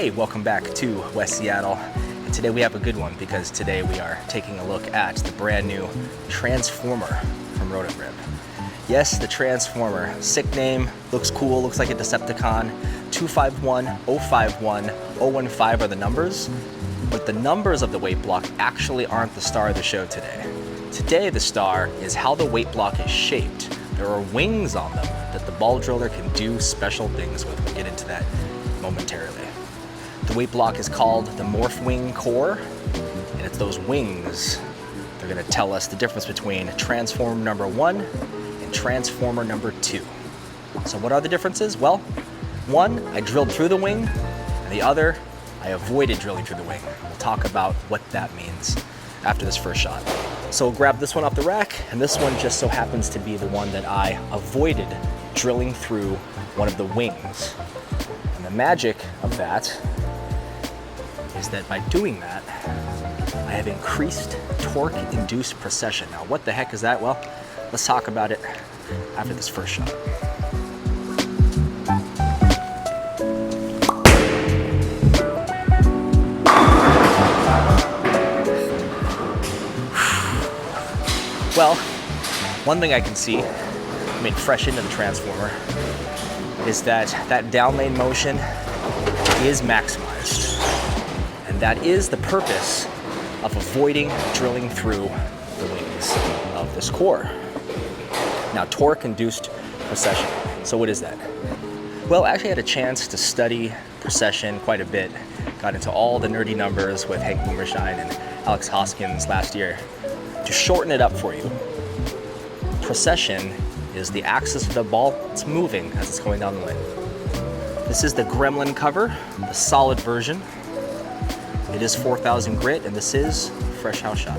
Hey, welcome back to West Seattle. And today we have a good one because today we are taking a look at the brand new Transformer from Roto Grip. Yes, the Transformer. Sick name, looks cool, looks like a Decepticon. 251, 051, 015 are the numbers, but the numbers of the weight block actually aren't the star of the show today. Today the star is how the weight block is shaped. There are wings on them that the ball driller can do special things with. We'll get into that momentarily. The weight block is called the Morph Wing core, and it's those wings. They're gonna tell us the difference between Transformer number 1 and Transformer number 2. So what are the differences? Well, one, I drilled through the wing, and the other, I avoided drilling through the wing. We'll talk about what that means after this first shot. So we'll grab this one off the rack, and this one just so happens to be the one that I avoided drilling through one of the wings. And the magic of that is that by doing that, I have increased torque-induced precession. Now, what the heck is that? Well, let's talk about it after this first shot. Well, one thing I can see, fresh into the Transformer, is that down lane motion is maximized. And that is the purpose of avoiding drilling through the wings of this core. Now, torque-induced precession. So what is that? Well, I actually had a chance to study precession quite a bit. Got into all the nerdy numbers with Hank Boomershine and Alex Hoskins last year. To shorten it up for you, precession is the axis of the ball. It's moving as it's going down the lane. This is the Gremlin cover, the solid version. It is 4,000 grit, and this is fresh house shot.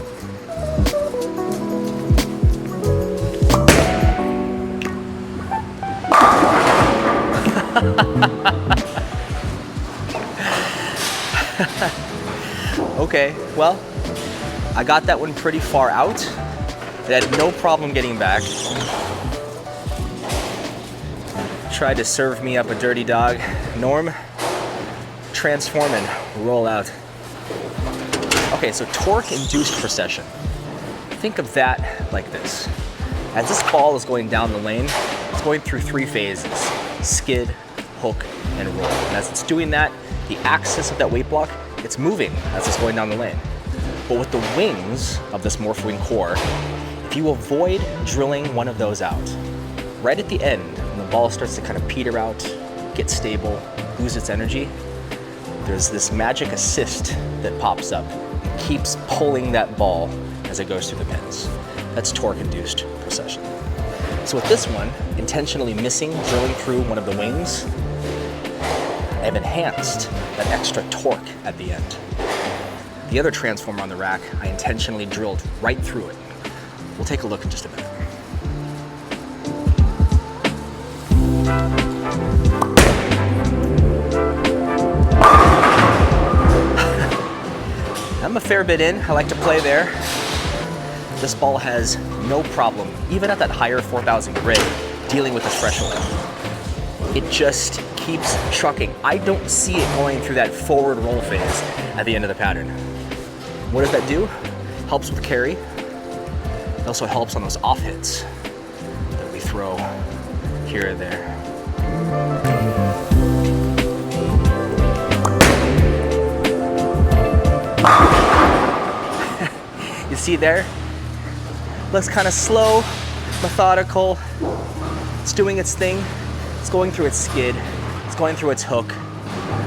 Okay, well, I got that one pretty far out. It had no problem getting back. Tried to serve me up a dirty dog. Norm, transform and roll out. Okay, so torque-induced precession. Think of that like this. As this ball is going down the lane, it's going through 3 phases: skid, hook, and roll. And as it's doing that, the axis of that weight block, it's moving as it's going down the lane. But with the wings of this Morph Wing core, if you avoid drilling one of those out, right at the end, when the ball starts to kind of peter out, get stable, lose its energy, there's this magic assist that pops up and keeps pulling that ball as it goes through the pins. That's torque-induced precession. So with this one, intentionally missing drilling through one of the wings, I've enhanced that extra torque at the end. The other Transformer on the rack, I intentionally drilled right through it. We'll take a look in just a minute. I'm a fair bit in. I like to play there. This ball has no problem, even at that higher 4,000 grit, dealing with this threshold. It just keeps trucking. I don't see it going through that forward roll phase at the end of the pattern. What does that do? Helps with carry. It also helps on those off hits that we throw here and there. You see there? Looks kind of slow, methodical. It's doing its thing. It's going through its skid. It's going through its hook.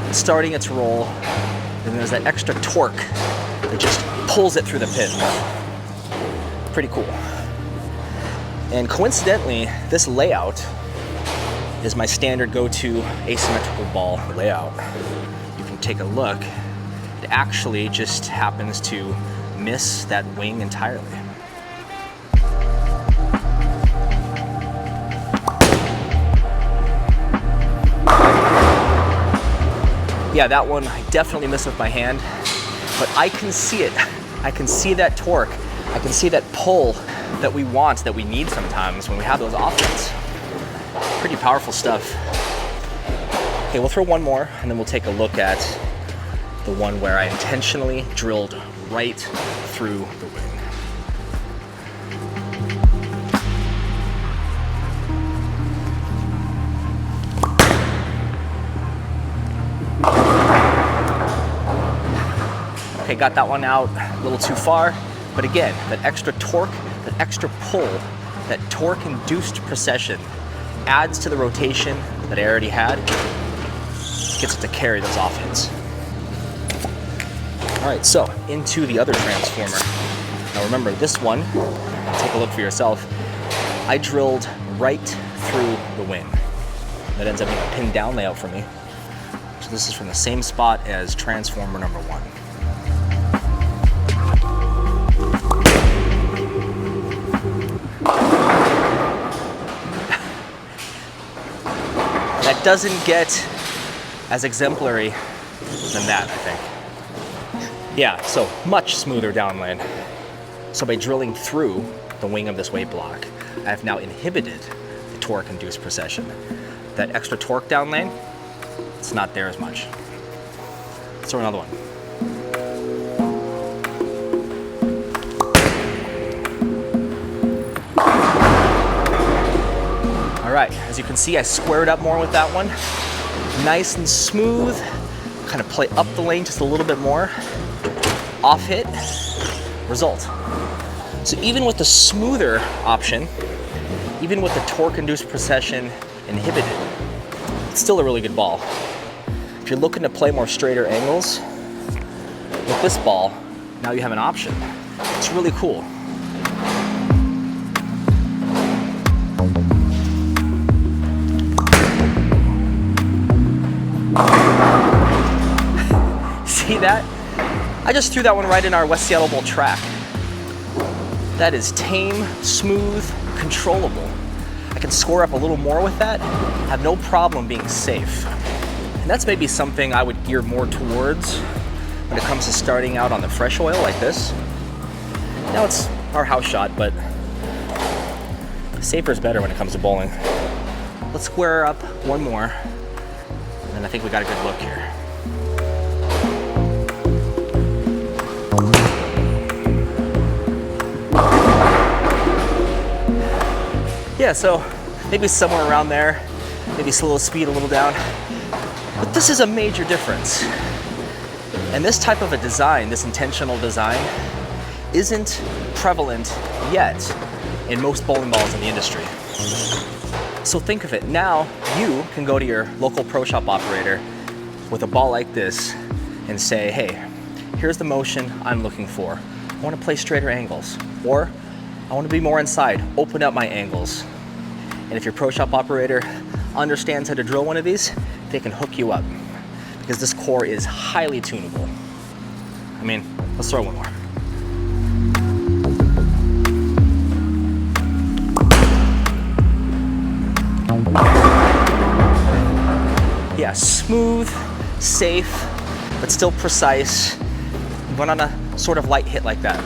It's starting its roll. And there's that extra torque that just pulls it through the pin. Pretty cool. And coincidentally, this layout is my standard go-to asymmetrical ball layout. You can take a look. It actually just happens to miss that wing entirely. Yeah, that one I definitely missed with my hand, but I can see it. I can see that torque. I can see that pull that we want, that we need sometimes when we have those offense. Pretty powerful stuff. Okay, we'll throw one more, and then we'll take a look at the one where I intentionally drilled right through the wing. Okay, got that one out a little too far, but again, that extra torque, that extra pull, that torque-induced precession adds to the rotation that I already had, gets it to carry those off hits. All right, so into the other transformer. Now remember, this one, take a look for yourself, I drilled right through the wing. That ends up being a pinned down layout for me. So this is from the same spot as transformer number 1. That doesn't get as exemplary than that, I think. Yeah, so much smoother down lane. So by drilling through the wing of this weight block, I have now inhibited the torque-induced precession. That extra torque down lane, it's not there as much. Let's throw another one. All right, as you can see, I squared up more with that one. Nice and smooth, kind of play up the lane just a little bit more. Off hit, result. So even with the smoother option, even with the torque-induced precession inhibited, it's still a really good ball. If you're looking to play more straighter angles, with this ball, now you have an option. It's really cool. See that? I just threw that one right in our West Seattle Bowl track. That is tame, smooth, controllable. I can score up a little more with that, have no problem being safe. And that's maybe something I would gear more towards when it comes to starting out on the fresh oil like this. Now it's our house shot, but safer is better when it comes to bowling. Let's square up one more, and I think we got a good look here. Yeah, so maybe somewhere around there, maybe slow the speed a little down. But this is a major difference. And this type of a design, this intentional design, isn't prevalent yet in most bowling balls in the industry. So think of it, now you can go to your local Proshop operator with a ball like this and say, hey, here's the motion I'm looking for. I want to play straighter angles, or I want to be more inside, open up my angles. And if your Proshop operator understands how to drill one of these, they can hook you up, because this core is highly tunable. I mean, let's throw one more. Yeah, smooth, safe, but still precise. Went on a sort of light hit like that.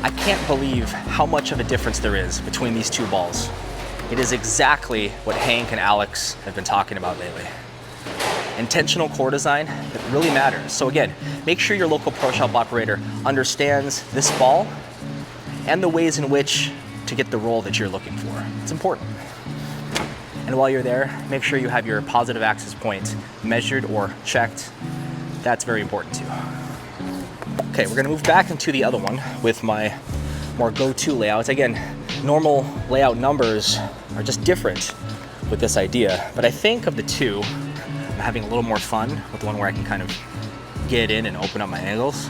I can't believe how much of a difference there is between these two balls. It is exactly what Hank and Alex have been talking about lately. Intentional core design, it really matters. So again, make sure your local Proshop operator understands this ball and the ways in which to get the roll that you're looking for. It's important. And while you're there, make sure you have your positive axis point measured or checked. That's very important too. Okay, we're gonna move back into the other one with my more go-to layouts. Again, normal layout numbers are just different with this idea, but I think of the two, I'm having a little more fun with the one where I can kind of get in and open up my angles.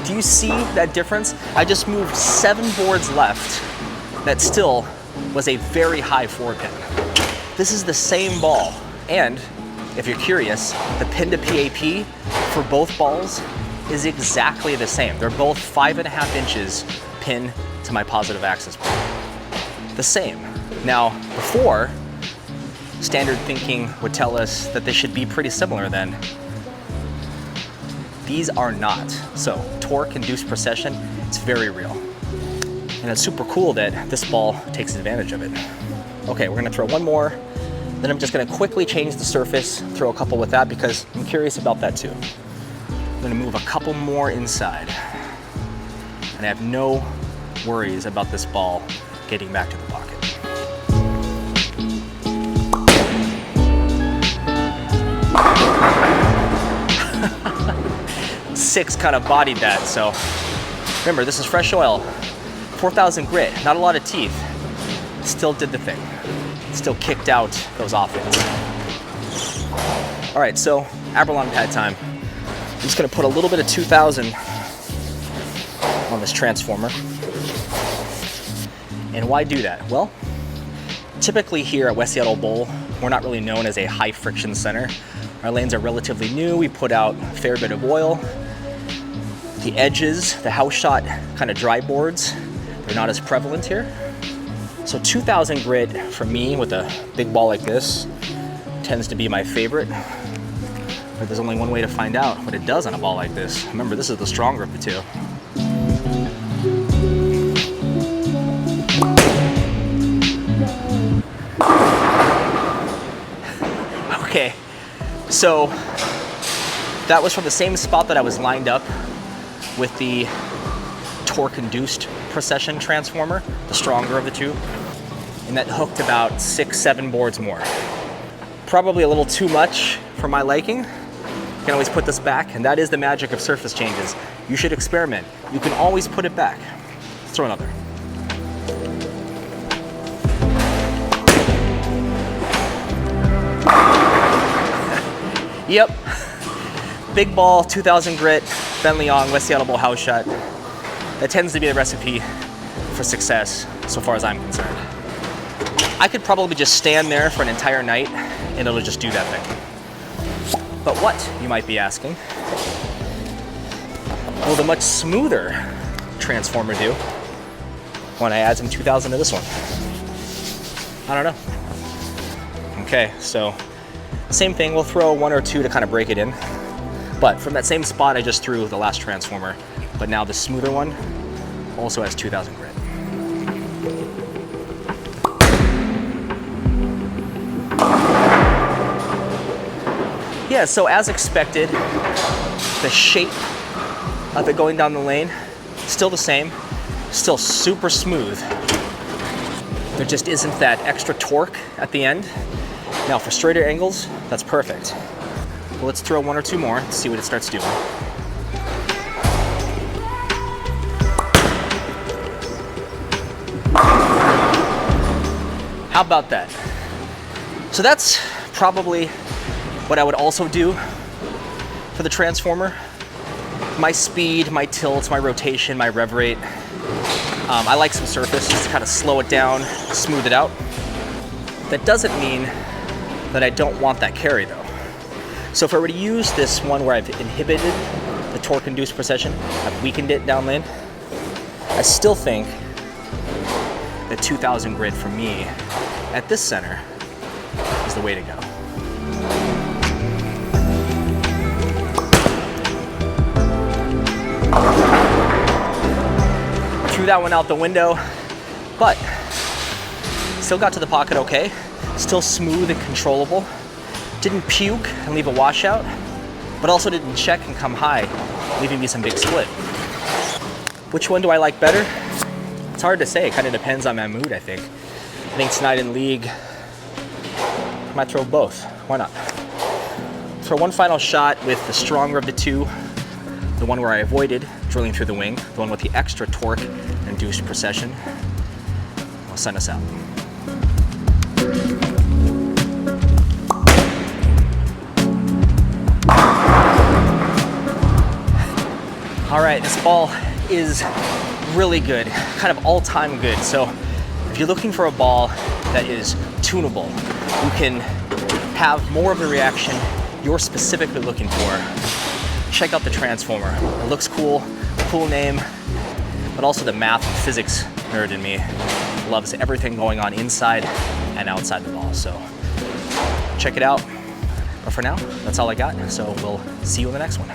Do you see that difference? I just moved 7 boards left. That still was a very high 4-pin. This is the same ball, and if you're curious, the pin to PAP for both balls is exactly the same. They're both 5.5 inches pin to my positive axis point. The same. Now, before, standard thinking would tell us that they should be pretty similar then. These are not. So torque-induced precession, it's very real. And it's super cool that this ball takes advantage of it. Okay, we're gonna throw one more, then I'm just gonna quickly change the surface, throw a couple with that because I'm curious about that too. I'm gonna move a couple more inside. And I have no worries about this ball getting back to the pocket. Six kind of bodied that, so remember, this is fresh oil, 4,000 grit, not a lot of teeth. Still did the thing. Still kicked out those offhits. All right, so Abralon pad time. I'm just gonna put a little bit of 2,000 on this transformer. And why do that? Well, typically here at West Seattle Bowl, we're not really known as a high friction center. Our lanes are relatively new. We put out a fair bit of oil. The edges, the house shot kind of dry boards, they're not as prevalent here. So 2,000 grit for me with a big ball like this tends to be my favorite. But there's only one way to find out what it does on a ball like this. Remember, this is the stronger of the two. Okay, so that was from the same spot that I was lined up with the torque-induced precession transformer, the stronger of the two, and that hooked about 6-7 boards more. Probably a little too much for my liking. You can always put this back, and that is the magic of surface changes. You should experiment. You can always put it back. Let's throw another. Yep, big ball, 2,000 grit, Ben Leong, West Seattle Bowl house shot. That tends to be the recipe for success, so far as I'm concerned. I could probably just stand there for an entire night and it'll just do that thing. But what, you might be asking, will the much smoother transformer do when I add some 2,000 to this one? I don't know. Okay, so same thing, we'll throw 1 or 2 to kind of break it in. But from that same spot I just threw the last transformer, but now the smoother one also has 2,000 grit. Yeah, so as expected, the shape of it going down the lane, still the same, still super smooth. There just isn't that extra torque at the end. Now for straighter angles, that's perfect. Well, let's throw 1 or 2 more to see what it starts doing. How about that? So that's probably what I would also do for the transformer. My speed, my tilt, my rotation, my rev rate. I like some surface just to kind of slow it down, smooth it out. That doesn't mean that I don't want that carry though. So if I were to use this one where I've inhibited the torque-induced precession, I've weakened it down lane, I still think that 2,000 grit for me at this center is the way to go. Threw that one out the window, but still got to the pocket okay. Still smooth and controllable. Didn't puke and leave a washout, but also didn't check and come high, leaving me some big split. Which one do I like better? It's hard to say, it kind of depends on my mood, I think. I think tonight in league, I might throw both, why not? For one final shot with the stronger of the two, the one where I avoided drilling through the wing, the one with the extra torque-induced precession, will send us out. All right, this ball is really good, kind of all-time good. So if you're looking for a ball that is tunable, you can have more of the reaction you're specifically looking for, check out the transformer. It looks cool, cool name, but also the math and physics nerd in me loves everything going on inside and outside the ball. So check it out. But for now, that's all I got. So we'll see you in the next one.